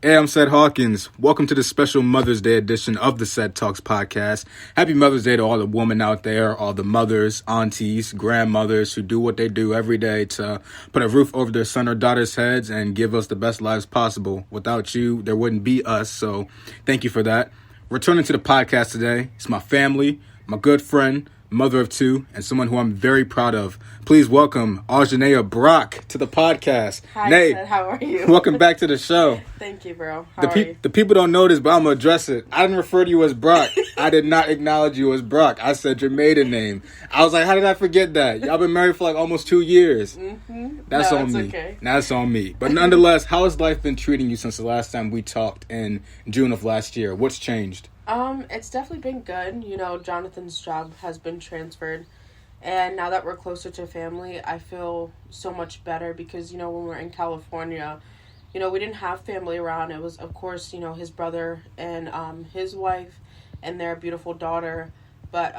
Hey, I'm Seth Hawkins. Welcome to the special Mother's Day edition of the CedTalks Podcast. Happy Mother's Day to all the women out there, all the mothers, aunties, grandmothers who do what they do every day to put a roof over their son or daughter's heads and give us the best lives possible. Without you, there wouldn't be us, so thank you for that. Returning to the podcast today, it's my family, my good friend, mother of two, and someone who I'm very proud of. Please welcome Auj'Zhanea Brock to the podcast. Hi, Nate, Seth, how are you? Welcome back to the show. Thank you, bro. How are you? The people don't know this, but I'm going to address it. I didn't refer to you as Brock. I did not acknowledge you as Brock. I said your maiden name. I was like, how did I forget that? Y'all been married for like almost 2 years. Mm-hmm. That's no, on me. Okay. That's on me. But nonetheless, how has life been treating you since the last time we talked in June of last year? What's changed? It's definitely been good. You know, Jonathan's job has been transferred. And now that we're closer to family, I feel so much better because, you know, when we're in California, you know, we didn't have family around. It was, of course, you know, his brother and his wife and their beautiful daughter. But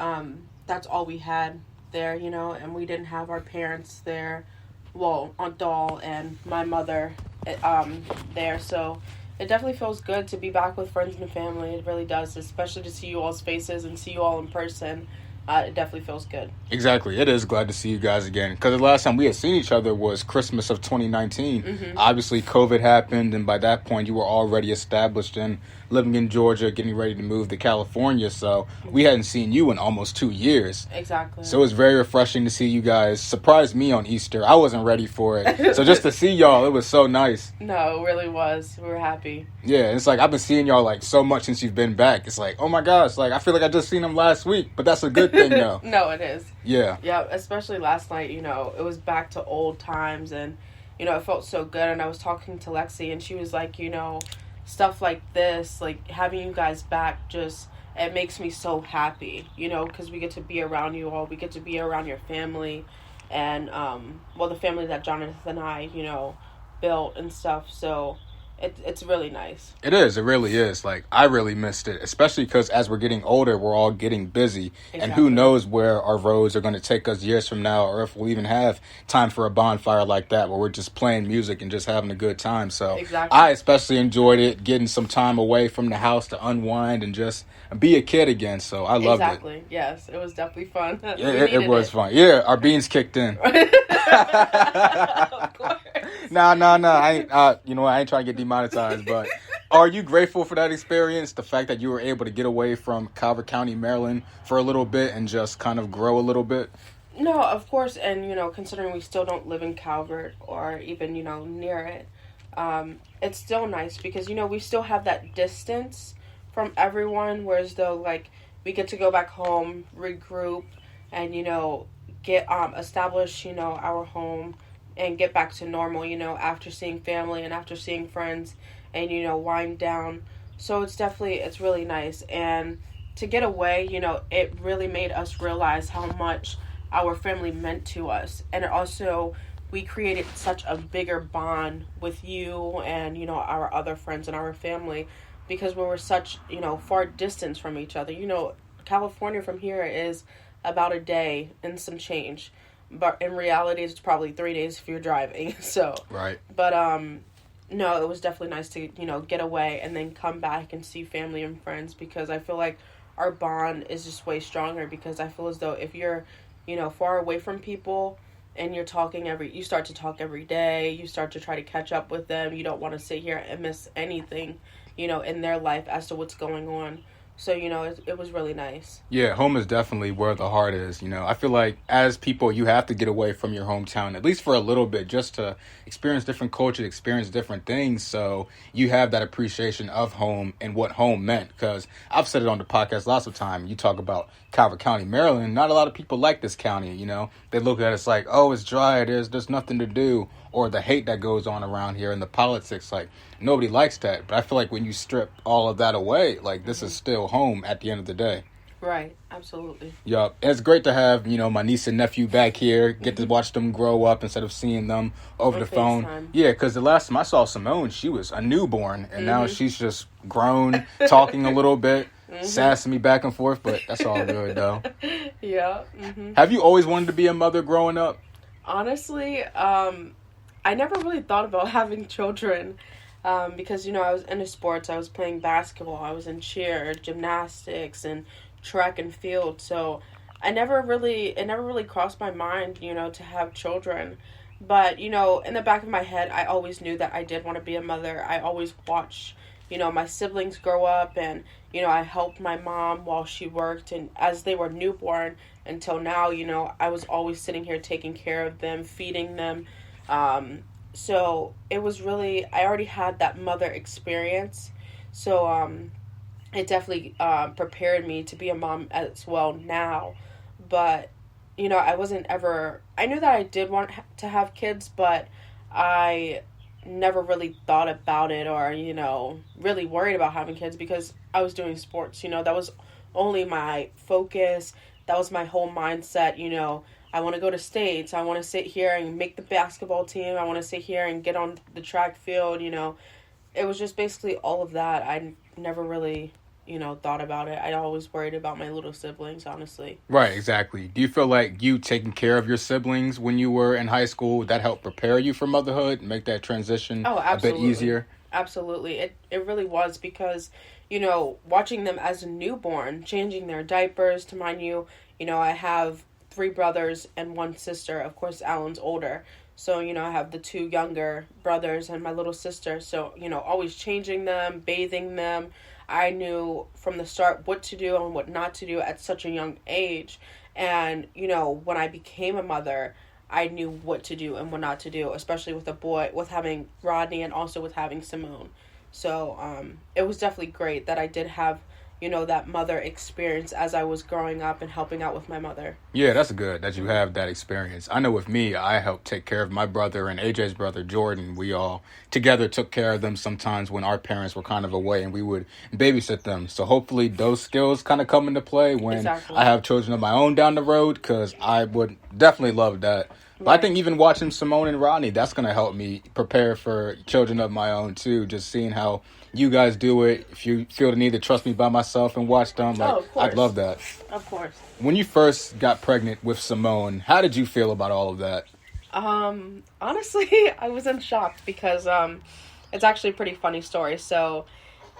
that's all we had there, you know, and we didn't have our parents there. Well, Aunt Doll and my mother there. So it definitely feels good to be back with friends and family. It really does, especially to see you all's faces and see you all in person. It definitely feels good. Exactly. It is glad to see you guys again. Because the last time we had seen each other was Christmas of 2019. Mm-hmm. Obviously, COVID happened, and by that point, you were already established and living in Georgia, getting ready to move to California. So we hadn't seen you in almost 2 years. Exactly. So it was very refreshing to see you guys. Surprised me on Easter. I wasn't ready for it. So just to see y'all, it was so nice. No, it really was. We were happy. Yeah, it's like I've been seeing y'all like so much since you've been back. It's like, oh my gosh, like I feel like I just seen them last week, but that's a good thing though. No, it is. Yeah. Yeah, especially last night, you know, it was back to old times and, you know, it felt so good. And I was talking to Lexi and she was like, you know, stuff like this, like having you guys back just, it makes me so happy, you know, because we get to be around you all. We get to be around your family and, well, the family that Jonathan and I, you know, built and stuff. So it's really nice. It is. It really is. Like, I really missed it, especially because as we're getting older, we're all getting busy. Exactly. And who knows where our roads are going to take us years from now, or if we'll even have time for a bonfire like that where we're just playing music and just having a good time. So exactly. I especially enjoyed it, getting some time away from the house to unwind and just be a kid again. So I loved it. Exactly. Yes, it was definitely fun. Yeah, it was fun. Yeah, our beans kicked in. Of course. No. I ain't. You know, I ain't trying to get demonetized. But are you grateful for that experience? The fact that you were able to get away from Calvert County, Maryland, for a little bit and just kind of grow a little bit. No, of course, and you know, considering we still don't live in Calvert or even you know near it, it's still nice because you know we still have that distance from everyone. Whereas though, like we get to go back home, regroup, and you know get establish you know our home. And get back to normal, you know, after seeing family and after seeing friends and, you know, wind down. So it's really nice. And to get away, you know, it really made us realize how much our family meant to us. And it also, we created such a bigger bond with you and, you know, our other friends and our family because we were such, you know, far distance from each other. You know, California from here is about a day and some change. But in reality, it's probably 3 days if you're driving. So, right. But no, it was definitely nice to you know get away and then come back and see family and friends because I feel like our bond is just way stronger because I feel as though if you're you know far away from people and you start to talk every day, you start to try to catch up with them. You don't want to sit here and miss anything, you know, in their life as to what's going on. So, you know, it was really nice. Yeah, home is definitely where the heart is. You know, I feel like as people, you have to get away from your hometown, at least for a little bit, just to experience different cultures, experience different things. So you have that appreciation of home and what home meant. Because I've said it on the podcast lots of time. You talk about Calvert County, Maryland. Not a lot of people like this county, you know. They look at it as like, oh, it's dry. There's nothing to do. Or the hate that goes on around here and the politics, like nobody likes that. But I feel like when you strip all of that away, like this is still home at the end of the day. Right, absolutely. Yup. It's great to have, you know, my niece and nephew back here, get to watch them grow up instead of seeing them over the phone. FaceTime. Yeah, because the last time I saw Simone, she was a newborn, and now she's just grown, talking a little bit, sassing me back and forth, but that's all good, though. Yeah. Have you always wanted to be a mother growing up? Honestly, I never really thought about having children. because, I was into sports. I was playing basketball. I was in cheer, gymnastics, and track and field. So it never really crossed my mind, to have children. But, in the back of my head, I always knew that I did want to be a mother. I always watched, my siblings grow up, and, I helped my mom while she worked, and as they were newborn until now, I was always sitting here taking care of them, feeding them. So it was really, I already had that mother experience. So it definitely prepared me to be a mom as well now. But, I knew that I did want to have kids, but I never really thought about it or, really worried about having kids because I was doing sports. That was only my focus. That was my whole mindset. I want to go to states. I want to sit here and make the basketball team. I want to sit here and get on the track field. It was just basically all of that. I never really, thought about it. I always worried about my little siblings, honestly. Right, exactly. Do you feel like you taking care of your siblings when you were in high school, that helped prepare you for motherhood, make that transition a bit easier? Absolutely. It really was because, watching them as a newborn, changing their diapers, to mind you, I have 3 brothers and 1 sister. Of course, Alan's older. So, I have the 2 younger brothers and my little sister. So, always changing them, bathing them. I knew from the start what to do and what not to do at such a young age. And, when I became a mother, I knew what to do and what not to do, especially with a boy, with having Rodney and also with having Simone. So, it was definitely great that I did have, that mother experience as I was growing up and helping out with my mother. Yeah, that's good that you have that experience. I know with me, I helped take care of my brother and AJ's brother, Jordan. We all together took care of them sometimes when our parents were kind of away, and we would babysit them. So hopefully those skills kind of come into play when I have children of my own down the road, because I would definitely love that. But I think even watching Simone and Rodney, that's going to help me prepare for children of my own, too. Just seeing how you guys do it. If you feel the need to trust me by myself and watch them, I'd love that. Of course. When you first got pregnant with Simone, how did you feel about all of that? Honestly, I was in shock because it's actually a pretty funny story. So,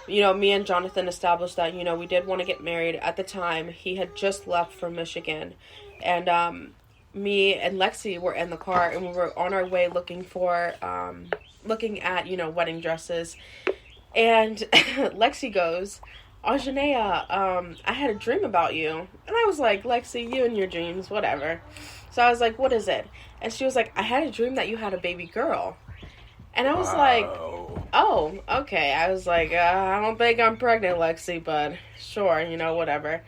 me and Jonathan established that, we did want to get married. At the time, he had just left for Michigan. And me and Lexi were in the car, and we were on our way looking at, wedding dresses. And Lexi goes, Auj'Zhanea, I had a dream about you. And I was like, Lexi, you and your dreams, whatever. So I was like, what is it? And she was like, I had a dream that you had a baby girl. And I was like, oh, okay. I was like, I don't think I'm pregnant, Lexi, but sure, whatever.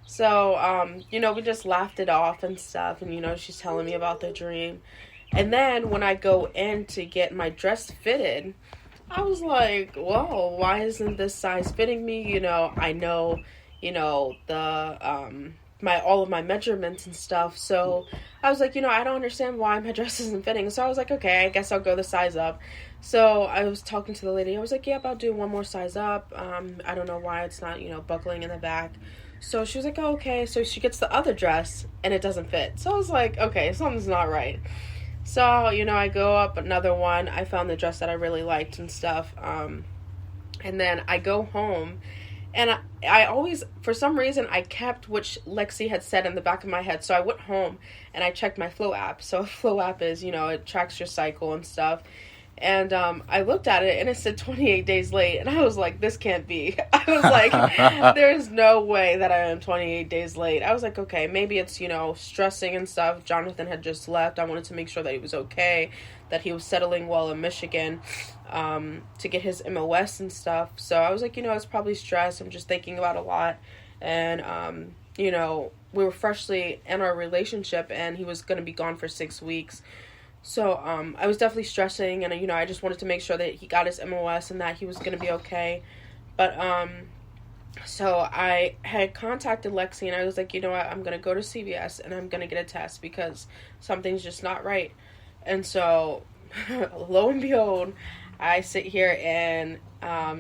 So, we just laughed it off and stuff. And, she's telling me about the dream. And then when I go in to get my dress fitted, I was like, whoa, why isn't this size fitting me? I know, all of my measurements and stuff. So I was like, I don't understand why my dress isn't fitting. So I was like, okay, I guess I'll go the size up. So I was talking to the lady. I was like, yep, I'll do one more size up. I don't know why it's not, buckling in the back. So she was like, oh, okay. So she gets the other dress and it doesn't fit. So I was like, okay, something's not right. So, I go up another one. I found the dress that I really liked and stuff. And then I go home, and I always, for some reason, I kept what Lexi had said in the back of my head. So I went home and I checked my Flow app. So Flow app is, it tracks your cycle and stuff. And I looked at it, and it said 28 days late. And I was like, this can't be. I was like, there's no way that I am 28 days late. I was like, okay, maybe it's, stressing and stuff. Jonathan had just left. I wanted to make sure that he was okay, that he was settling well in Michigan to get his MOS and stuff. So I was like, it's probably stress. I'm just thinking about a lot. And, we were freshly in our relationship, and he was going to be gone for 6 weeks. So, I was definitely stressing, and, I just wanted to make sure that he got his MOS and that he was going to be okay. But, so I had contacted Lexi, and I was like, what, I'm going to go to CVS, and I'm going to get a test because something's just not right. And so, lo and behold, I sit here and,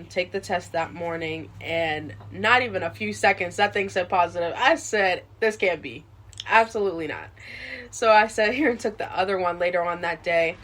take the test that morning, and not even a few seconds, that thing said positive. I said, this can't be. Absolutely not. So I sat here and took the other one later on that day.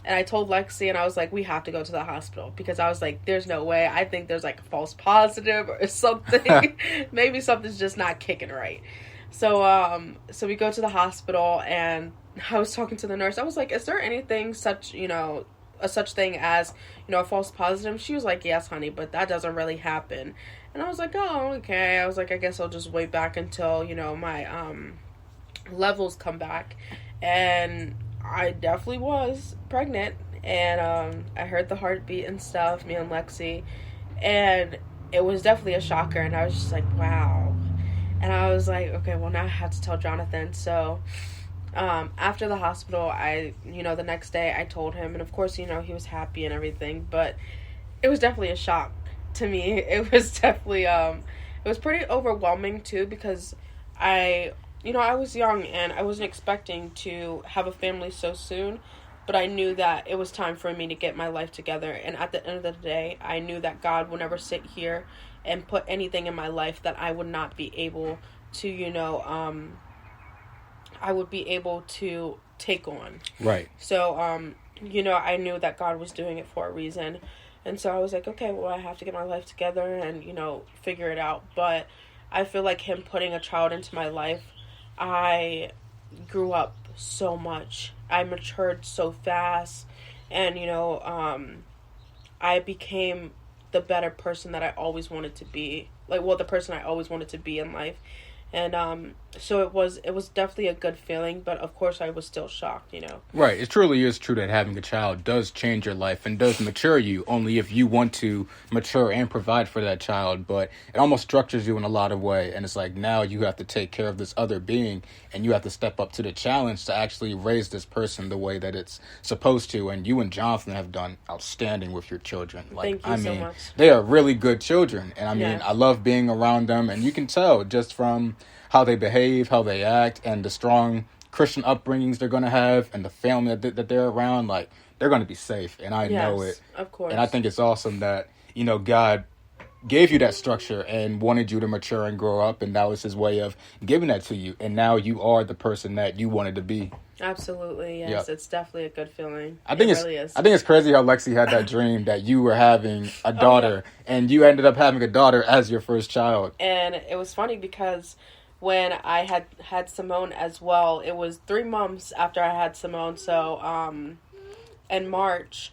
And I told Lexi, and I was like, we have to go to the hospital, because I was like, there's no way. I think there's like a false positive or something. Maybe something's just not kicking right. So we go to the hospital, and I was talking to the nurse. I was like, is there anything such thing as, a false positive? She was like, yes, honey, but that doesn't really happen. And I was like, oh, okay. I was like, I guess I'll just wait back until, my levels come back. And I definitely was pregnant, and I heard the heartbeat and stuff, me and Lexi, and it was definitely a shocker, and I was just like, wow. And I was like, okay, well, now I have to tell Jonathan. So after the hospital, the next day I told him, and of course, he was happy and everything, but it was definitely a shock to me. It was definitely, it was pretty overwhelming too, because I was young, and I wasn't expecting to have a family so soon, but I knew that it was time for me to get my life together. And at the end of the day, I knew that God would never sit here and put anything in my life that I would not be able to, I would be able to take on. Right. So, I knew that God was doing it for a reason. And so I was like, okay, well, I have to get my life together and, figure it out. But I feel like him putting a child into my life, I grew up so much. I matured so fast, and I became the better person that I always wanted to be. The person I always wanted to be in life. And so it was definitely a good feeling, but of course I was still shocked, Right. It truly is true that having a child does change your life and does mature you, only if you want to mature and provide for that child. But it almost structures you in a lot of way. And it's like, now you have to take care of this other being, and you have to step up to the challenge to actually raise this person the way that it's supposed to. And you and Jonathan have done outstanding with your children. Thank you so much. They are really good children. And Yes. I love being around them, and you can tell just from how they behave, how they act, and the strong Christian upbringings they're going to have, and the family that they're around. Like, they're going to be safe, and I know it. Of course. And I think it's awesome that, God gave you that structure and wanted you to mature and grow up, and that was his way of giving that to you. And now you are the person that you wanted to be. Absolutely, yes. Yep. It's definitely a good feeling. It really is. I think it's crazy how Lexi had that dream that you were having a daughter, and you ended up having a daughter as your first child. And it was funny because when I had Simone as well, it was 3 months after I had Simone. So in March,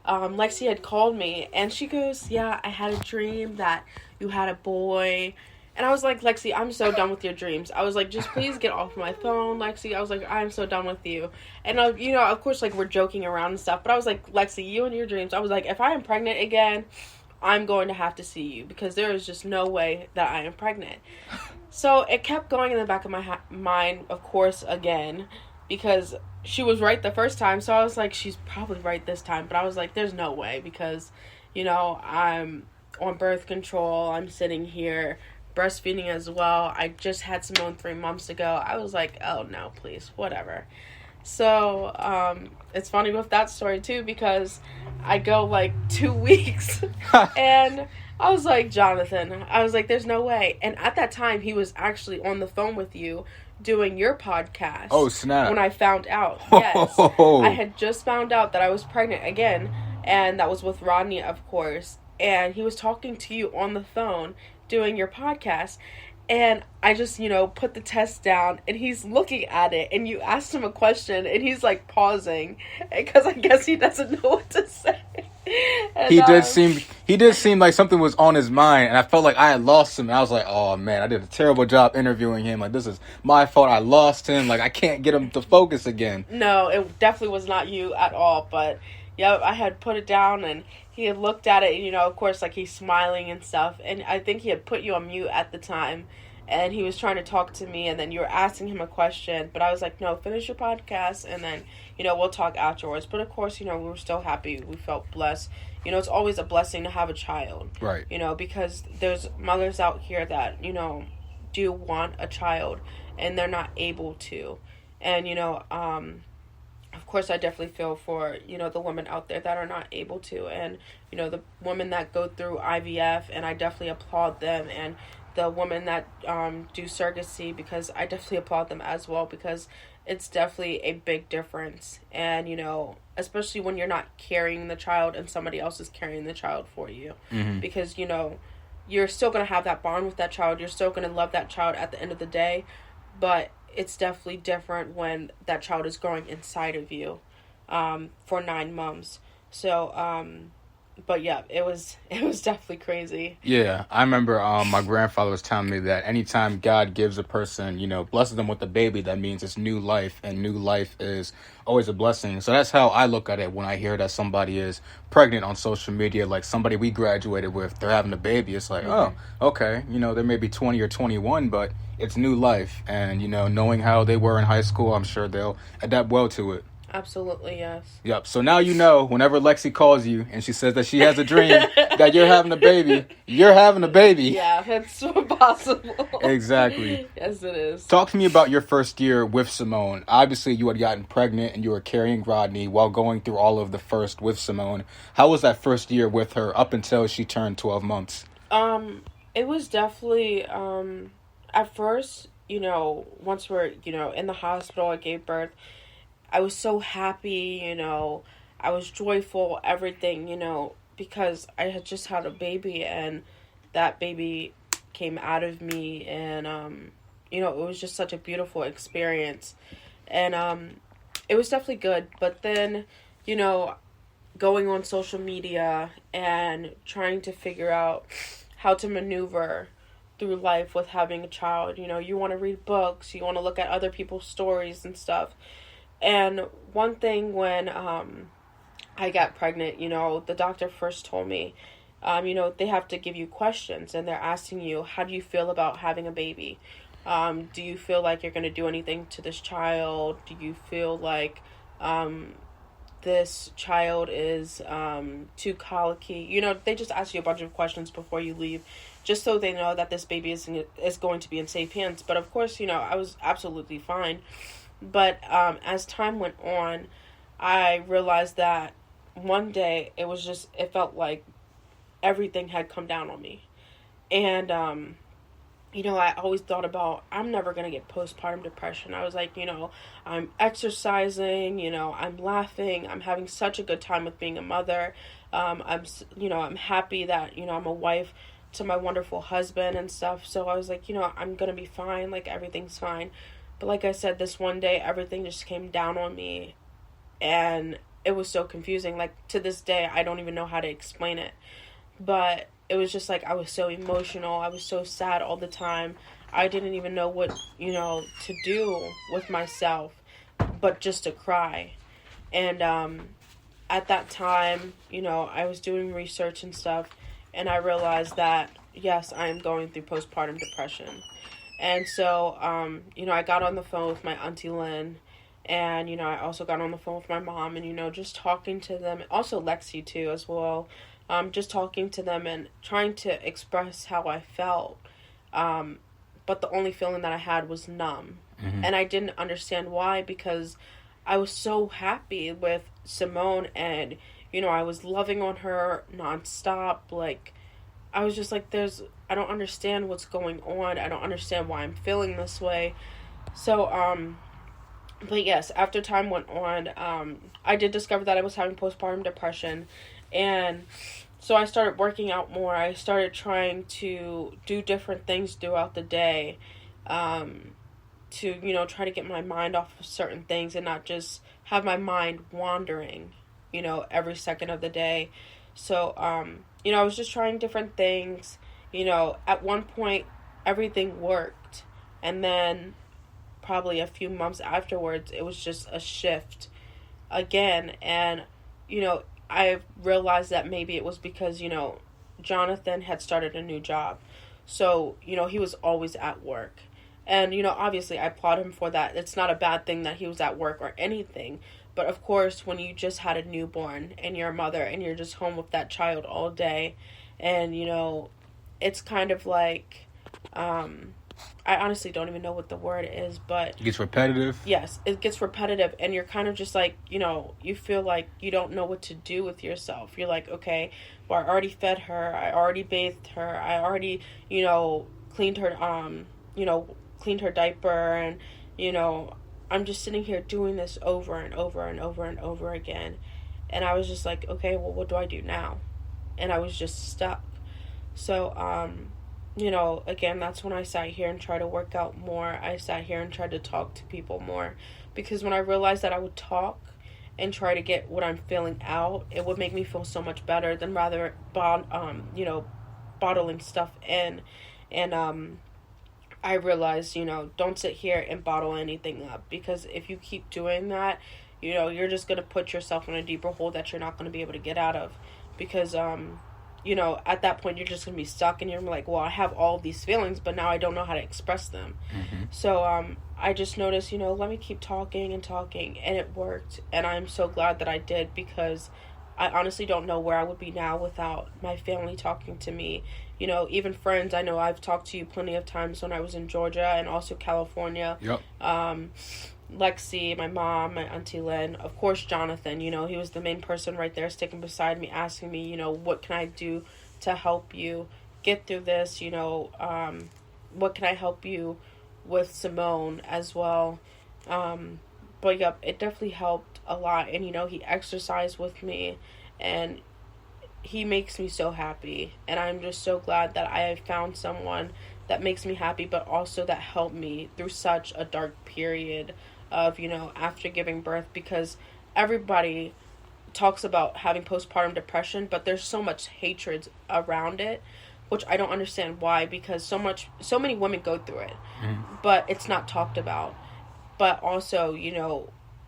Lexi had called me, and she goes, yeah, I had a dream that you had a boy. And I was like, Lexi, I'm so done with your dreams. I was like, just please get off my phone, Lexi. I was like, I'm so done with you. And, of course, we're joking around and stuff. But I was like, Lexi, you and your dreams. I was like, if I am pregnant again, I'm going to have to see you, because there is just no way that I am pregnant. So it kept going in the back of my mind, of course, again, because she was right the first time. So I was like, she's probably right this time. But I was like, there's no way, because, I'm on birth control. I'm sitting here breastfeeding as well. I just had Simone 3 months ago. I was like, oh, no, please, whatever. So it's funny with that story, too, because I go 2 weeks and I was like, Jonathan, I was like, there's no way. And at that time, he was actually on the phone with you doing your podcast. Oh, snap. When I found out. Yes. I had just found out that I was pregnant again. And that was with Rodney, of course. And he was talking to you on the phone doing your podcast. And I just, put the test down, and he's looking at it, and you asked him a question, and he's pausing, because I guess he doesn't know what to say. And, he did seem like something was on his mind, and I felt like I had lost him. And I was like, oh man, I did a terrible job interviewing him. This is my fault. I lost him. I can't get him to focus again. No, it definitely was not you at all. But yeah, I had put it down, and he had looked at it, and, of course, he's smiling and stuff. And I think he had put you on mute at the time, and he was trying to talk to me, and then you were asking him a question. But I was like, no, finish your podcast, and then, we'll talk afterwards. But, of course, we were still happy. We felt blessed. It's always a blessing to have a child. Right. Because there's mothers out here that, do want a child, and they're not able to. And, of course, I definitely feel for, the women out there that are not able to, and, the women that go through IVF, and I definitely applaud them, and the women that do surrogacy, because I definitely applaud them as well, because it's definitely a big difference. And, especially when you're not carrying the child and somebody else is carrying the child for you. Mm-hmm. Because, you're still going to have that bond with that child. You're still going to love that child at the end of the day. But it's definitely different when that child is growing inside of you for 9 months. So, but yeah, it was definitely crazy. Yeah, I remember my grandfather was telling me that anytime God gives a person, blesses them with a baby, that means it's new life, and new life is always a blessing. So that's how I look at it when I hear that somebody is pregnant on social media, like somebody we graduated with, they're having a baby. It's like, oh, okay, they may be 20 or 21, but it's new life. And, knowing how they were in high school, I'm sure they'll adapt well to it. Absolutely, yes. Yep. So now whenever Lexi calls you and she says that she has a dream that you're having a baby, you're having a baby. Yeah, it's possible. Exactly. Yes, it is. Talk to me about your first year with Simone. Obviously, you had gotten pregnant and you were carrying Rodney while going through all of the first with Simone. How was that first year with her up until she turned 12 months? It was definitely, at first, once we're, in the hospital, I gave birth, I was so happy, I was joyful, everything, because I had just had a baby and that baby came out of me and, it was just such a beautiful experience and, it was definitely good. But then, going on social media and trying to figure out how to maneuver through life with having a child, you want to read books, you want to look at other people's stories and stuff. And one thing when I got pregnant, the doctor first told me, they have to give you questions and they're asking you, how do you feel about having a baby? Do you feel like you're going to do anything to this child? Do you feel like this child is too colicky? They just ask you a bunch of questions before you leave, just so they know that this baby is going to be in safe hands. But of course, I was absolutely fine. But as time went on, I realized that one day it felt like everything had come down on me. And, I always thought about, I'm never going to get postpartum depression. I was like, I'm exercising, I'm laughing, I'm having such a good time with being a mother. I'm happy that, I'm a wife to my wonderful husband and stuff. So I was like, I'm going to be fine, like everything's fine. But like I said, this one day, everything just came down on me, and it was so confusing. Like, to this day, I don't even know how to explain it. But it was just like, I was so emotional. I was so sad all the time. I didn't even know what, to do with myself, but just to cry. And at that time, I was doing research and stuff, and I realized that, yes, I am going through postpartum depression. And so, I got on the phone with my Auntie Lynn, and, I also got on the phone with my mom, and, just talking to them, also Lexi too as well, just talking to them and trying to express how I felt, but the only feeling that I had was numb, and I didn't understand why, because I was so happy with Simone, and, I was loving on her nonstop, like, I was just like, I don't understand what's going on. I don't understand why I'm feeling this way. So, but yes, after time went on, I did discover that I was having postpartum depression. And so I started working out more. I started trying to do different things throughout the day, to, try to get my mind off of certain things and not just have my mind wandering, every second of the day. So, I was just trying different things. At one point, everything worked. And then probably a few months afterwards, it was just a shift again. And, I realized that maybe it was because, Jonathan had started a new job. So, he was always at work. And, obviously I applaud him for that. It's not a bad thing that he was at work or anything. But of course, when you just had a newborn and you're a mother and you're just home with that child all day, and, it's kind of like, I honestly don't even know what the word is, but... It gets repetitive? Yes, it gets repetitive, and you're kind of just like, you feel like you don't know what to do with yourself. You're like, okay, well, I already fed her, I already bathed her, I already, cleaned her, cleaned her diaper, and, I'm just sitting here doing this over and over and over and over again. And I was just like, okay, well, what do I do now? And I was just stuck. So, again, that's when I sat here and tried to work out more. I sat here and tried to talk to people more. Because when I realized that I would talk and try to get what I'm feeling out, it would make me feel so much better than rather, bottling stuff in. And, I realized, don't sit here and bottle anything up. Because if you keep doing that, you're just going to put yourself in a deeper hole that you're not going to be able to get out of. Because, at that point, you're just going to be stuck and you're like, well, I have all these feelings, but now I don't know how to express them. Mm-hmm. So, I just noticed, let me keep talking and talking, and it worked. And I'm so glad that I did, because I honestly don't know where I would be now without my family talking to me. Even friends. I know I've talked to you plenty of times when I was in Georgia and also California. Yep. Lexi, my mom, my auntie Lynn, of course Jonathan, he was the main person right there sticking beside me, asking me, what can I do to help you get through this, what can I help you with Simone as well. But yep, it definitely helped a lot. And he exercised with me, and he makes me so happy. And I'm just so glad that I have found someone that makes me happy, but also that helped me through such a dark period of, after giving birth. Because everybody talks about having postpartum depression, but there's so much hatred around it, which I don't understand why, because so many women go through it, but it's not talked about. But also,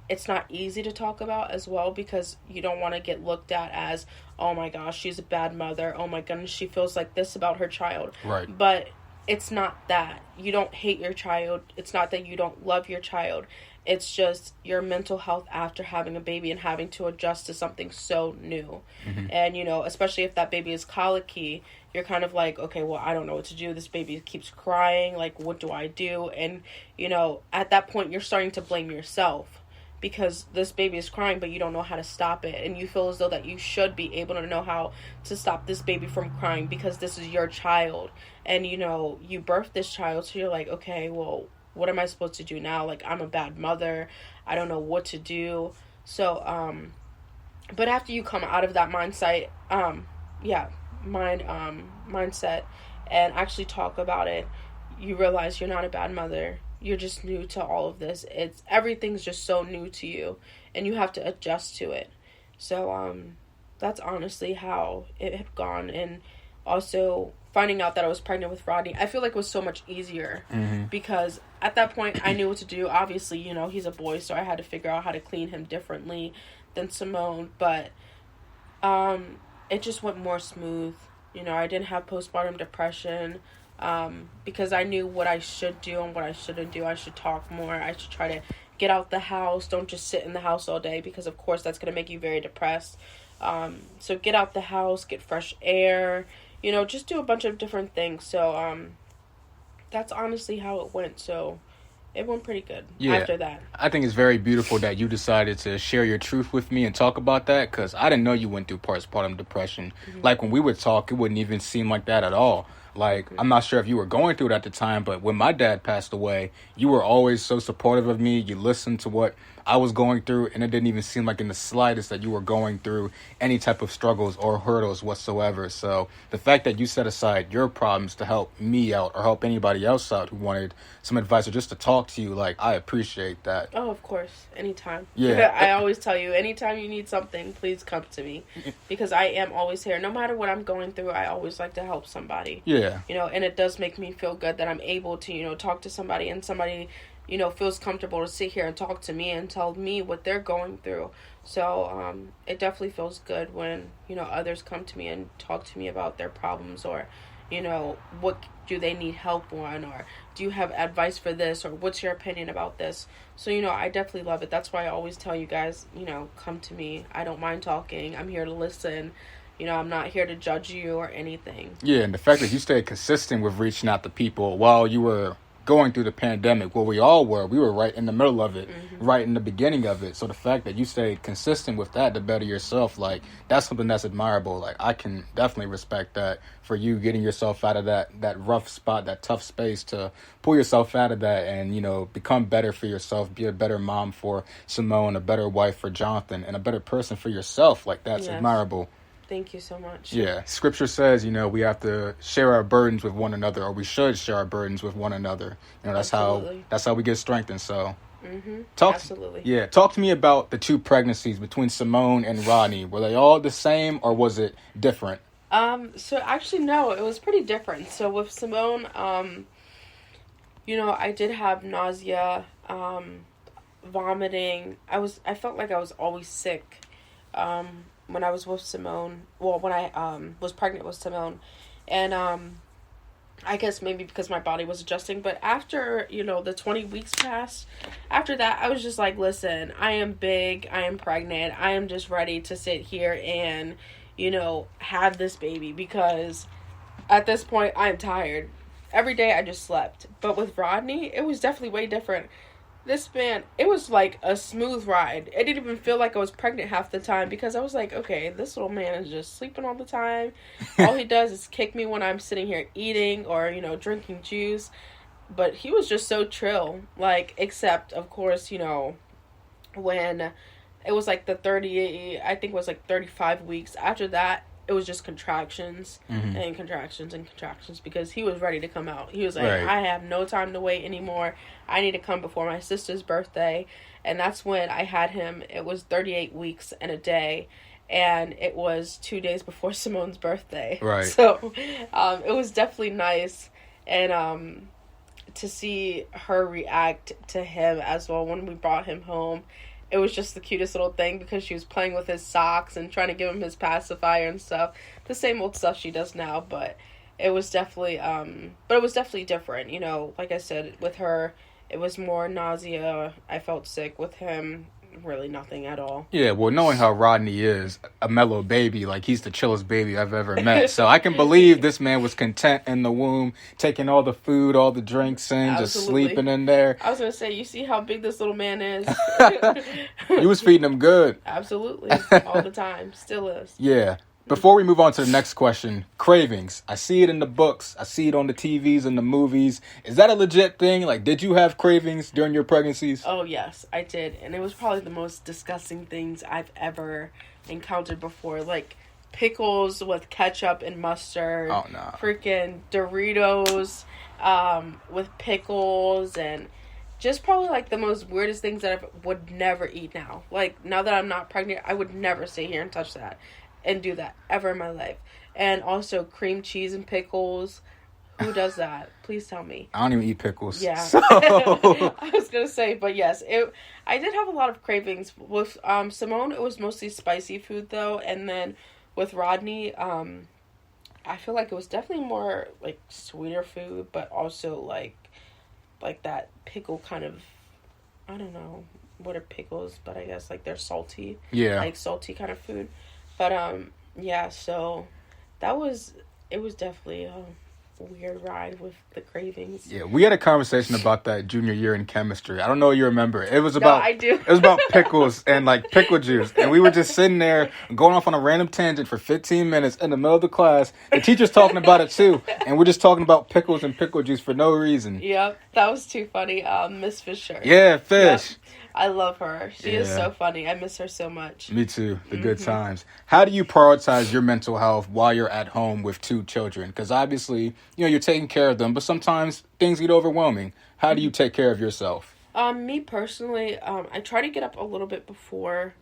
it's not easy to talk about as well, because you don't want to get looked at as, oh my gosh, she's a bad mother. Oh my goodness, she feels like this about her child. Right. But it's not that. You don't hate your child. It's not that you don't love your child. It's just your mental health after having a baby and having to adjust to something so new. Mm-hmm. And, especially if that baby is colicky, you're kind of like, okay, well, I don't know what to do. This baby keeps crying. Like, what do I do? And, at that point, you're starting to blame yourself, because this baby is crying, but you don't know how to stop it. And you feel as though that you should be able to know how to stop this baby from crying, because this is your child. And, you birthed this child, so you're like, okay, well, what am I supposed to do now? Like, I'm a bad mother. I don't know what to do. So, but after you come out of that mindset, mindset, and actually talk about it, you realize you're not a bad mother. You're just new to all of this. Everything's just so new to you, and you have to adjust to it. So, that's honestly how it had gone. And also finding out that I was pregnant with Rodney, I feel like it was so much easier, because at that point I knew what to do. Obviously, he's a boy, so I had to figure out how to clean him differently than Simone, but it just went more smooth. I didn't have postpartum depression, because I knew what I should do and what I shouldn't do. I should talk more. I should try to get out the house. Don't just sit in the house all day, because of course that's going to make you very depressed. So get out the house, get fresh air, just do a bunch of different things. So, that's honestly how it went. So it went pretty good after that. I think it's very beautiful that you decided to share your truth with me and talk about that, because I didn't know you went through postpartum depression. Mm-hmm. Like, when we would talk, it wouldn't even seem like that at all. Like, I'm not sure if you were going through it at the time, but when my dad passed away, you were always so supportive of me. You listened to what I was going through, and it didn't even seem like in the slightest that you were going through any type of struggles or hurdles whatsoever. So the fact that you set aside your problems to help me out or help anybody else out who wanted some advice or just to talk to you, like, I appreciate that. Oh, of course. Anytime. Yeah. I always tell you, anytime you need something, please come to me, because I am always here. No matter what I'm going through, I always like to help somebody. Yeah. And it does make me feel good that I'm able to, talk to somebody, and somebody, feels comfortable to sit here and talk to me and tell me what they're going through. So, it definitely feels good when, others come to me and talk to me about their problems, or, what do they need help on, or do you have advice for this, or what's your opinion about this? So, I definitely love it. That's why I always tell you guys, come to me. I don't mind talking. I'm here to listen. I'm not here to judge you or anything. Yeah, and the fact that you stayed consistent with reaching out to people while you were going through the pandemic, where we all were. We were right in the middle of it, right in the beginning of it. So the fact that you stayed consistent with that to better yourself, like, that's something that's admirable. Like, I can definitely respect that for you getting yourself out of that rough spot, that tough space, to pull yourself out of that and, you know, become better for yourself, be a better mom for Simone, a better wife for Jonathan, and a better person for yourself. Like, that's admirable. Thank you so much. Yeah. Scripture says, you know, we have to share our burdens with one another, or we should share our burdens with one another. You know, that's how we get strengthened. So Absolutely. Talk to me about the 2 pregnancies between Simone and Rodney. Were they all the same, or was it different? So actually, no, it was pretty different. So with Simone, you know, I did have nausea, vomiting. I felt like I was always sick. When I was with Simone, when I was pregnant with Simone, and I guess maybe because my body was adjusting, but after, you know, the 20 weeks passed, after that, I was just like, listen, I am big, I am pregnant, I am just ready to sit here and, you know, have this baby, because at this point, I'm tired. Every day I just slept. But with Rodney, it was definitely way different. This man, it was like a smooth ride. It didn't even feel like I was pregnant half the time, because I was like, okay, this little man is just sleeping all the time. All he does is kick me when I'm sitting here eating or, you know, drinking juice. But he was just so chill. Like, except, of course, you know, when it was like the 35 weeks. After that, it was just contractions and contractions and contractions, because he was ready to come out. He was like, I have no time to wait anymore. I need to come before my sister's birthday. And that's when I had him. It was 38 weeks and a day. And it was 2 days before Simone's birthday. Right. So it was definitely nice. And to see her react to him as well when we brought him home. It was just the cutest little thing, because she was playing with his socks and trying to give him his pacifier and stuff. The same old stuff she does now, but it was definitely different. You know, like I said, with her, it was more nausea. I felt sick. With him, really nothing at all. Yeah, well, knowing how Rodney is, a mellow baby, like, he's the chillest baby I've ever met. So I can believe this man was content in the womb, taking all the food, all the drinks in, just sleeping in there. I was going to say, you see how big this little man is? You was feeding him good. Absolutely. All the time. Still is. Yeah. Before we move on to the next question, cravings. I see it in the books. I see it on the TVs and the movies. Is that a legit thing? Like, did you have cravings during your pregnancies? Oh, yes, I did. And it was probably the most disgusting things I've ever encountered before. Like, pickles with ketchup and mustard. Oh, no. Freaking Doritos with pickles, and just probably, like, the most weirdest things that I would never eat now. Like, now that I'm not pregnant, I would never sit here and touch that and do that ever in my life. And also cream cheese and pickles. Who does that? Please tell me. I don't even eat pickles. Yeah. So. I was going to say, but yes, I did have a lot of cravings. With Simone, it was mostly spicy food, though. And then with Rodney, I feel like it was definitely more, like, sweeter food, but also, like that pickle kind of, I don't know what are pickles, but I guess, like, they're salty. Yeah. Like, salty kind of food. But, yeah, so it was definitely a weird ride with the cravings. Yeah, we had a conversation about that junior year in chemistry. I don't know if you remember. It was about, I do. It was about pickles and, like, pickle juice. And we were just sitting there going off on a random tangent for 15 minutes in the middle of the class. The teacher's talking about it, too. And we're just talking about pickles and pickle juice for no reason. Yep, that was too funny. Miss Fisher. Yeah, Fish. Yep. I love her. She is so funny. I miss her so much. Me too. The good times. How do you prioritize your mental health while you're at home with 2 children? Because obviously, you know, you're taking care of them, but sometimes things get overwhelming. How do you take care of yourself? Me personally, I try to get up a little bit before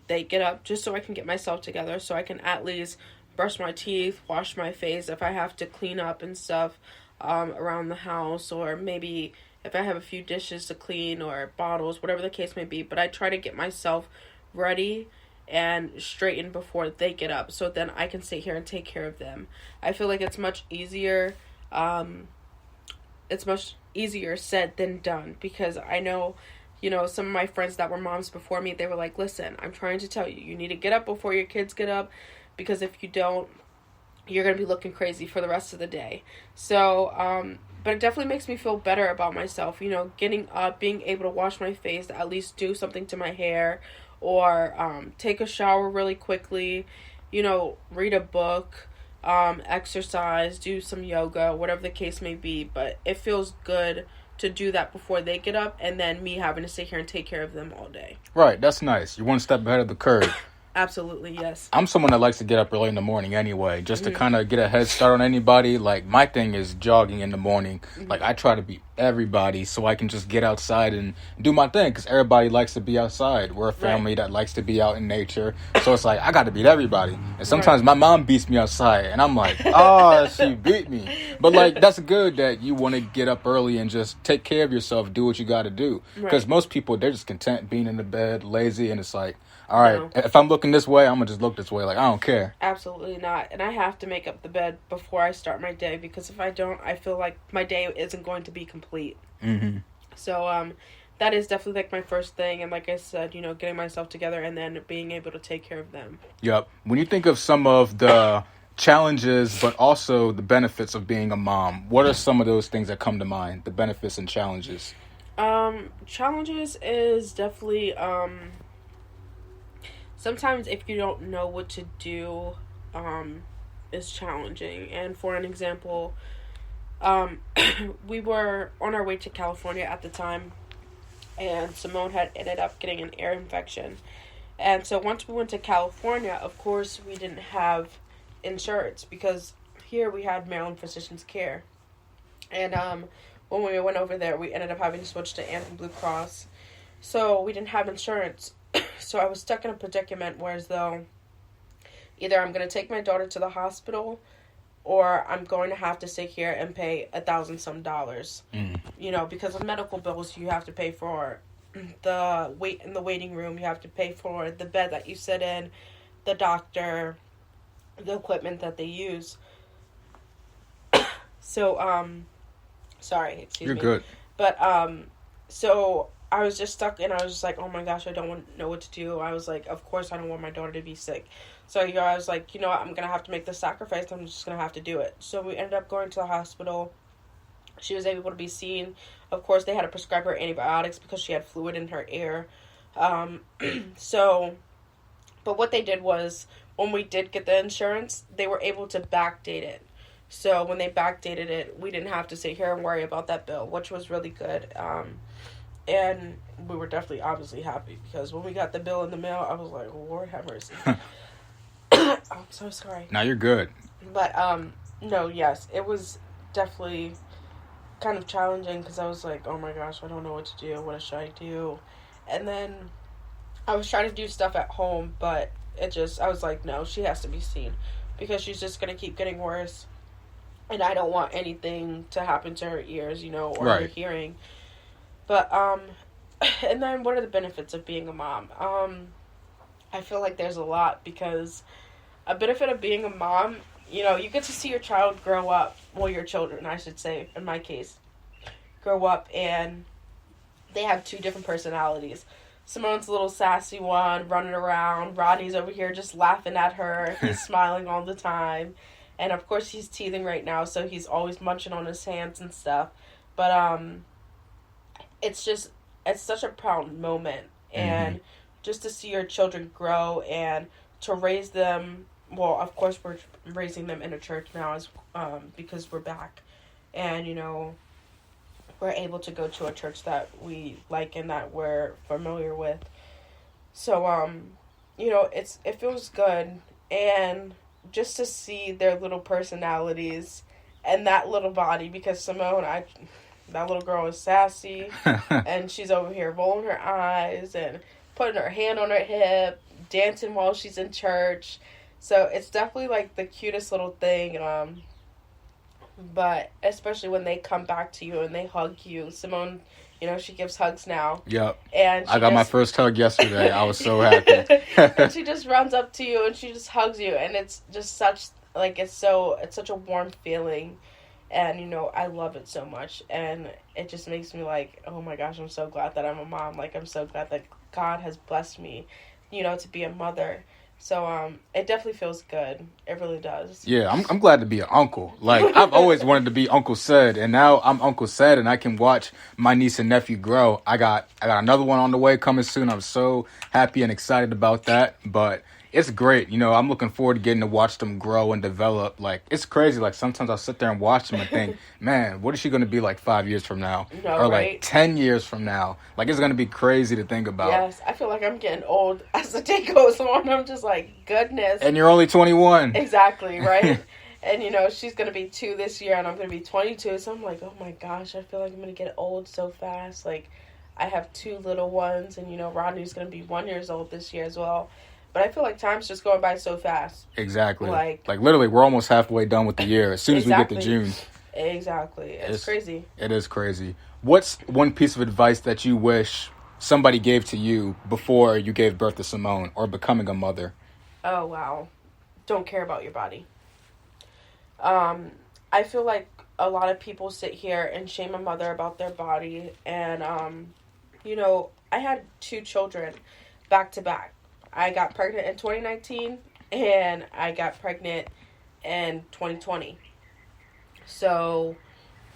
they get up, just so I can get myself together, so I can at least brush my teeth, wash my face if I have to clean up and stuff around the house, or maybe if I have a few dishes to clean or bottles, whatever the case may be. But I try to get myself ready and straightened before they get up, so then I can sit here and take care of them. I feel like it's much easier. It's much easier said than done, because I know, you know, some of my friends that were moms before me, they were like, listen, I'm trying to tell you, you need to get up before your kids get up, because if you don't, you're going to be looking crazy for the rest of the day. So, But it definitely makes me feel better about myself, you know, getting up, being able to wash my face, at least do something to my hair, or take a shower really quickly, you know, read a book, exercise, do some yoga, whatever the case may be. But it feels good to do that before they get up, and then me having to sit here and take care of them all day. Right, that's nice. You're one step ahead of the curve. Absolutely, yes. I'm someone that likes to get up early in the morning anyway, just to kind of get a head start on anybody. Like, my thing is jogging in the morning. Like, I try to beat everybody so I can just get outside and do my thing, because everybody likes to be outside. We're a family that likes to be out in nature. So it's like, I got to beat everybody. And sometimes my mom beats me outside, and I'm like, oh, she beat me. But, like, that's good that you want to get up early and just take care of yourself, do what you got to do. Because most people, they're just content being in the bed, lazy, and it's like, all right, if I'm looking this way, I'm going to just look this way. Like, I don't care. Absolutely not. And I have to make up the bed before I start my day, because if I don't, I feel like my day isn't going to be complete. Mm-hmm. So that is definitely like my first thing. And like I said, you know, getting myself together and then being able to take care of them. Yep. When you think of some of the challenges, but also the benefits of being a mom, what are some of those things that come to mind? The benefits and challenges? Challenges is definitely... sometimes if you don't know what to do, it's challenging. And for an example, we were on our way to California at the time, and Simone had ended up getting an ear infection. And so once we went to California, of course, we didn't have insurance, because here we had Maryland Physicians Care. And when we went over there, we ended up having to switch to Anthem Blue Cross. So we didn't have insurance. So I was stuck in a predicament where, as though either I'm going to take my daughter to the hospital, or I'm going to have to sit here and pay $1,000-some. You know, because of medical bills, you have to pay for the wait in the waiting room. You have to pay for the bed that you sit in, the doctor, the equipment that they use. So, sorry, excuse me. You're good. But, so I was just stuck, and I was just like, oh my gosh, I don't know what to do. I was like, of course I don't want my daughter to be sick. So, you know, I was like, you know what, I'm going to have to make the sacrifice. I'm just going to have to do it. So we ended up going to the hospital. She was able to be seen. Of course, they had to prescribe her antibiotics because she had fluid in her ear. But what they did was, when we did get the insurance, they were able to backdate it. So when they backdated it, we didn't have to sit here and worry about that bill, which was really good. And we were definitely obviously happy, because when we got the bill in the mail, I was like, Lord have mercy. I'm so sorry. Now you're good. But, no, yes, it was definitely kind of challenging, because I was like, oh my gosh, I don't know what to do. What should I do? And then I was trying to do stuff at home, but I was like, no, she has to be seen, because she's just going to keep getting worse. And I don't want anything to happen to her ears, you know, or her hearing. But, and then what are the benefits of being a mom? I feel like there's a lot, because a benefit of being a mom, you know, you get to see your child grow up, well, your children, I should say, in my case, grow up, and they have two different personalities. Simone's a little sassy one, running around. Rodney's over here just laughing at her. He's smiling all the time. And, of course, he's teething right now, so he's always munching on his hands and stuff. But, it's such a proud moment. And just to see your children grow and to raise them, well, of course, we're raising them in a church now as because we're back. And, you know, we're able to go to a church that we like and that we're familiar with. So, you know, it feels good. And just to see their little personalities and that little body, because Simone, that little girl is sassy, and she's over here rolling her eyes and putting her hand on her hip, dancing while she's in church. So it's definitely like the cutest little thing. But especially when they come back to you and they hug you. Simone, you know, she gives hugs now. Yep. And I got my first hug yesterday. I was so happy. And she just runs up to you and she just hugs you, and it's just such a warm feeling. And, you know, I love it so much. And it just makes me like, oh my gosh, I'm so glad that I'm a mom. Like, I'm so glad that God has blessed me, you know, to be a mother. So it definitely feels good. It really does. Yeah, I'm glad to be an uncle. Like, I've always wanted to be Uncle Ced, and now I'm Uncle Ced, and I can watch my niece and nephew grow. I got another one on the way coming soon. I'm so happy and excited about that. But it's great. I'm looking forward to getting to watch them grow and develop. Like, it's crazy. Like, sometimes I'll sit there and watch them and think, man, what is she going to be like 5 years from now? No, or right? like 10 years from now? Like, it's going to be crazy to think about. Yes, I feel like I'm getting old as the day goes on. I'm just like, goodness. And you're only 21. Exactly, right? And, she's going to be 2 this year, and I'm going to be 22. So I'm like, oh my gosh, I feel like I'm going to get old so fast. Like, I have 2 little ones, and, Rodney's going to be 1 year old this year as well. But I feel like time's just going by so fast. Exactly. Like literally, we're almost halfway done with the year. As soon as we get to June. Exactly. It's crazy. It is crazy. What's one piece of advice that you wish somebody gave to you before you gave birth to Simone or becoming a mother? Oh, wow. Don't care about your body. I feel like a lot of people sit here and shame a mother about their body. And, I had 2 children back to back. I got pregnant in 2019 and I got pregnant in 2020. So,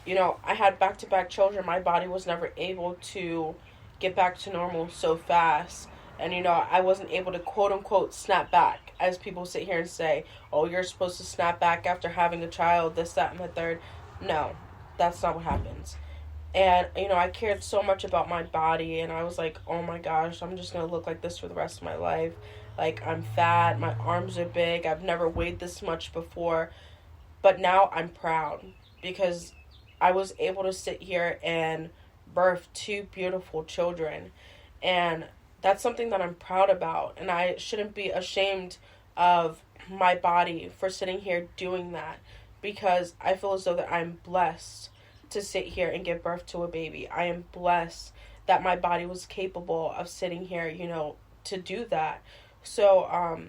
I had back-to-back children. My body was never able to get back to normal so fast. And, I wasn't able to quote-unquote snap back, as people sit here and say, oh, you're supposed to snap back after having a child, this, that, and the third. No, that's not what happens. And, I cared so much about my body, and I was like, oh my gosh, I'm just going to look like this for the rest of my life. Like, I'm fat, my arms are big, I've never weighed this much before. But now I'm proud because I was able to sit here and birth 2 beautiful children. And that's something that I'm proud about. And I shouldn't be ashamed of my body for sitting here doing that, because I feel as though that I'm blessed to sit here and give birth to a baby. I am blessed that my body was capable of sitting here, to do that. So,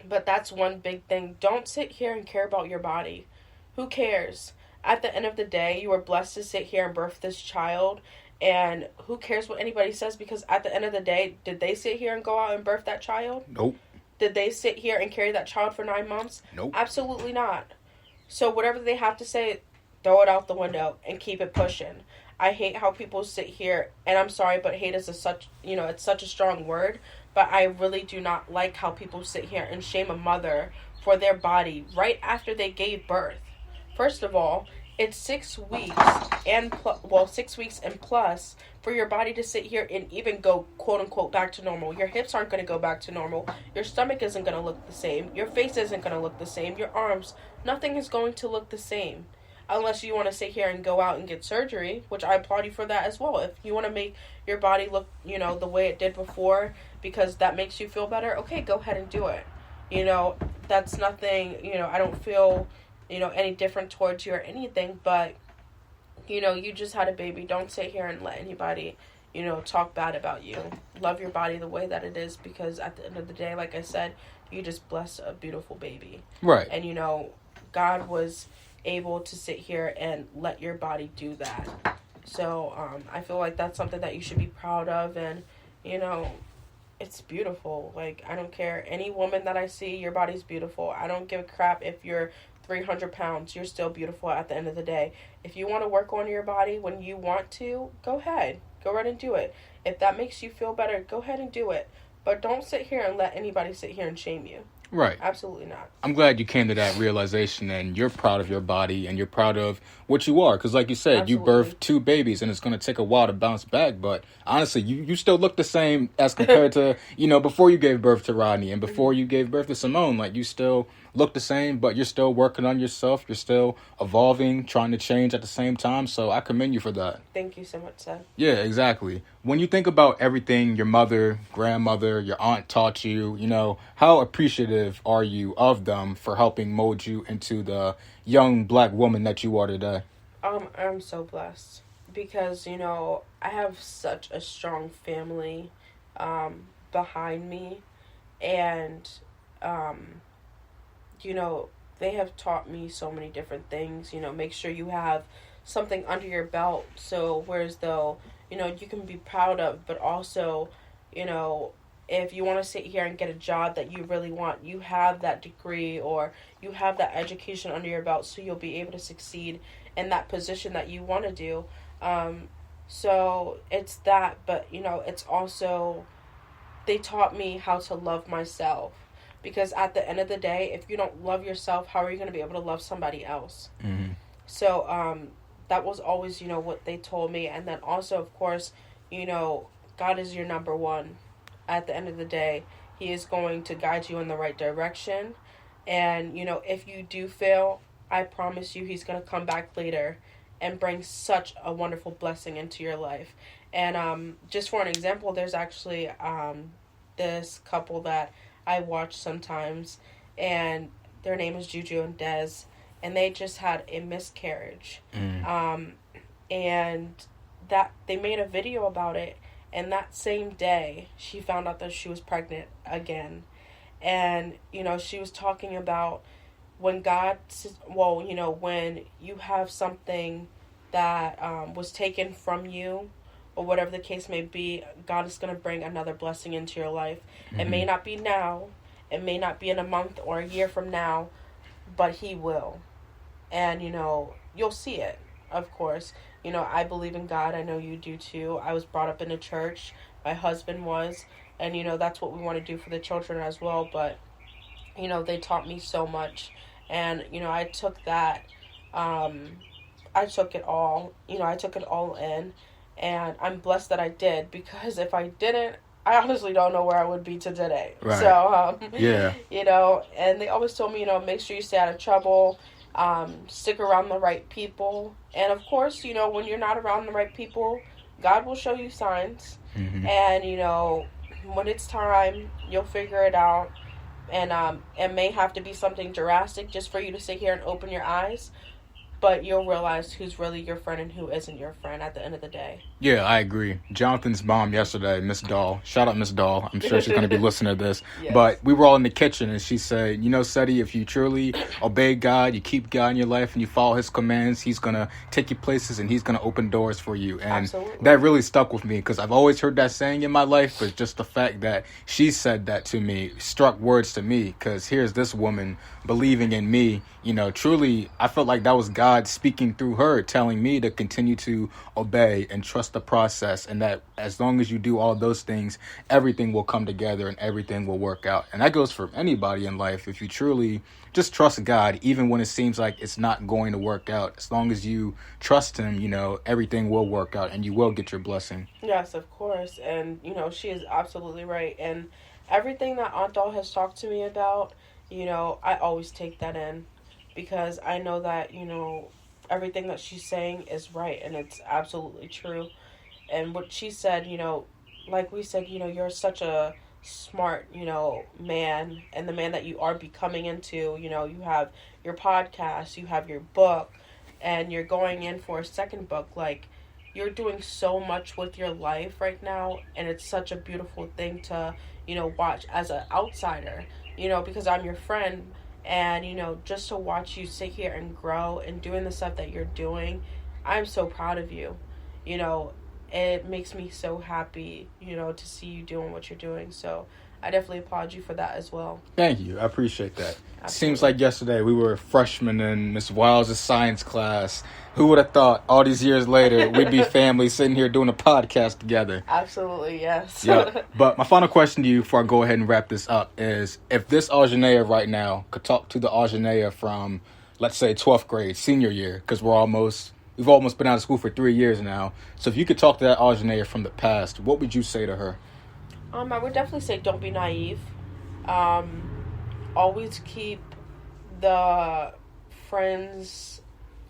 but that's one big thing. Don't sit here and care about your body. Who cares? At the end of the day, you are blessed to sit here and birth this child. And who cares what anybody says? Because at the end of the day, did they sit here and go out and birth that child? Nope. Did they sit here and carry that child for 9 months? Nope. Absolutely not. So whatever they have to say, throw it out the window and keep it pushing. I hate how people sit here, and I'm sorry, but hate is it's such a strong word, but I really do not like how people sit here and shame a mother for their body right after they gave birth. First of all, it's 6 weeks 6 weeks and plus for your body to sit here and even go quote unquote back to normal. Your hips aren't going to go back to normal. Your stomach isn't going to look the same. Your face isn't going to look the same. Your arms, nothing is going to look the same. Unless you want to sit here and go out and get surgery, which I applaud you for that as well. If you want to make your body look, the way it did before, because that makes you feel better, okay, go ahead and do it. That's nothing, I don't feel, any different towards you or anything, but, you just had a baby. Don't sit here and let anybody, talk bad about you. Love your body the way that it is, because at the end of the day, like I said, you just blessed a beautiful baby. Right. And, God was able to sit here and let your body do that. So I feel like that's something that you should be proud of, and it's beautiful. Like, I don't care, any woman that I see, your body's beautiful. I don't give a crap if you're 300 pounds, you're still beautiful at the end of the day. If you want to work on your body when you want to, go ahead, go right and do it. If that makes you feel better, go ahead and do it, but don't sit here and let anybody sit here and shame you. Right. Absolutely not. I'm glad you came to that realization, and you're proud of your body and you're proud of what you are. Because like you said, Absolutely. You birthed 2 babies and it's going to take a while to bounce back. But honestly, you still look the same as compared to, before you gave birth to Rodney and before you gave birth to Simone. Like, you still look the same, but you're still working on yourself. You're still evolving, trying to change at the same time. So I commend you for that. Thank you so much, Seth. Yeah, exactly. When you think about everything your mother, grandmother, your aunt taught you, how appreciative are you of them for helping mold you into the young Black woman that you are today? I'm so blessed because, I have such a strong family behind me, and they have taught me so many different things. Make sure you have something under your belt, so whereas though, you can be proud of, but also, if you want to sit here and get a job that you really want, you have that degree or you have that education under your belt, so you'll be able to succeed in that position that you want to do. So it's that, but it's also, they taught me how to love myself, because at the end of the day, if you don't love yourself, how are you going to be able to love somebody else? Mm-hmm. So that was always what they told me. And then also, of course, God is your number one. At the end of the day, he is going to guide you in the right direction. And if you do fail, I promise you he's going to come back later and bring such a wonderful blessing into your life. And just for an example, there's actually this couple that I watch sometimes, and their name is Juju and Dez, and they just had a miscarriage. And that they made a video about it, and that same day she found out that she was pregnant again. And she was talking about when when you have something that was taken from you, or whatever the case may be, God is going to bring another blessing into your life. Mm-hmm. It may not be now, it may not be in a month or a year from now, but he will. And you'll see it, of course. I believe in God. I know you do too. I was brought up in a church. My husband was. And that's what we want to do for the children as well. But they taught me so much. And I took that. I took it all. I took it all in. And I'm blessed that I did, because if I didn't, I honestly don't know where I would be today. Right. So, yeah. And they always told me, make sure you stay out of trouble, stick around the right people. And of course, when you're not around the right people, God will show you signs. Mm-hmm. And, when it's time, you'll figure it out. And it may have to be something drastic just for you to sit here and open your eyes. But you'll realize who's really your friend and who isn't your friend at the end of the day. Yeah, I agree. Jonathan's mom yesterday, Miss Dahl. Shout out Miss Dahl. I'm sure she's going to be listening to this. Yes. But we were all in the kitchen, and she said, Seti, if you truly obey God, you keep God in your life, and you follow his commands, he's going to take you places, and he's going to open doors for you. And absolutely. That really stuck with me, because I've always heard that saying in my life, but just the fact that she said that to me struck words to me, because here's this woman believing in me. Truly, I felt like that was God speaking through her, telling me to continue to obey and trust the process, and that as long as you do all those things, everything will come together and everything will work out. And that goes for anybody in life. If you truly just trust God, even when it seems like it's not going to work out, as long as you trust him, everything will work out and you will get your blessing. Yes, of course. And, she is absolutely right. And everything that Aunt Doll has talked to me about, I always take that in, because I know that, everything that she's saying is right, and it's absolutely true. And what she said, like we said, you're such a smart, man, and the man that you are becoming into, you have your podcast, you have your book, and you're going in for a second book. Like, you're doing so much with your life right now, and it's such a beautiful thing to, watch as an outsider, because I'm your friend. And, just to watch you sit here and grow and doing the stuff that you're doing, I'm so proud of you. It makes me so happy, to see you doing what you're doing. So I definitely applaud you for that as well. Thank you. I appreciate that. Absolutely. Seems like yesterday we were freshmen in Miss Wiles' science class. Who would have thought all these years later we'd be family sitting here doing a podcast together? Absolutely, yes. Yeah. But my final question to you before I go ahead and wrap this up is, if this Auj'Zhanea right now could talk to the Auj'Zhanea from, let's say, 12th grade, senior year, because we've almost been out of school for 3 years now. So if you could talk to that Auj'Zhanea from the past, what would you say to her? I would definitely say don't be naive. Always keep the friends,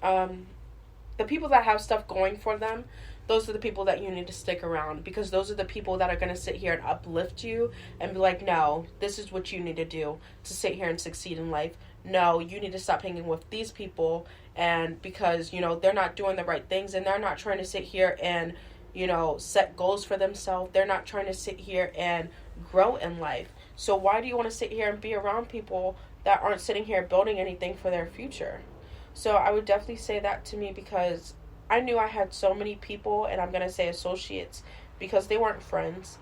the people that have stuff going for them. Those are the people that you need to stick around, because those are the people that are going to sit here and uplift you and be like, no, this is what you need to do to sit here and succeed in life. No, you need to stop hanging with these people, and because, they're not doing the right things, and they're not trying to sit here and, set goals for themselves. They're not trying to sit here and grow in life. So why do you want to sit here and be around people that aren't sitting here building anything for their future? So I would definitely say that to me, because I knew I had so many people, and I'm going to say associates, because they weren't friends.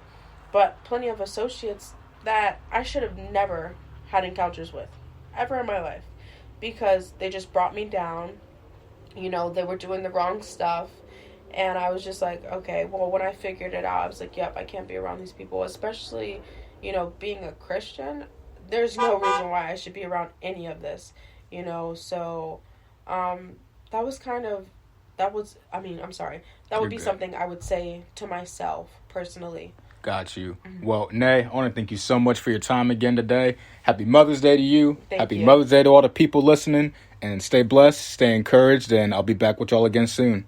but plenty of associates that I should have never had encounters with, ever in my life, because they just brought me down. You know, they were doing the wrong stuff, and I was just like, okay, well, when I figured it out, I was like, yep, I can't be around these people, especially, you know, being a Christian. There's no reason why I should be around any of this, you know, so, that was kind of, that would be something I would say to myself, personally. Got you. Mm-hmm. Well, Nay, I want to thank you so much for your time again today. Happy Mother's Day to you. Happy Mother's Day to all the people listening. And stay blessed, stay encouraged, and I'll be back with y'all again soon.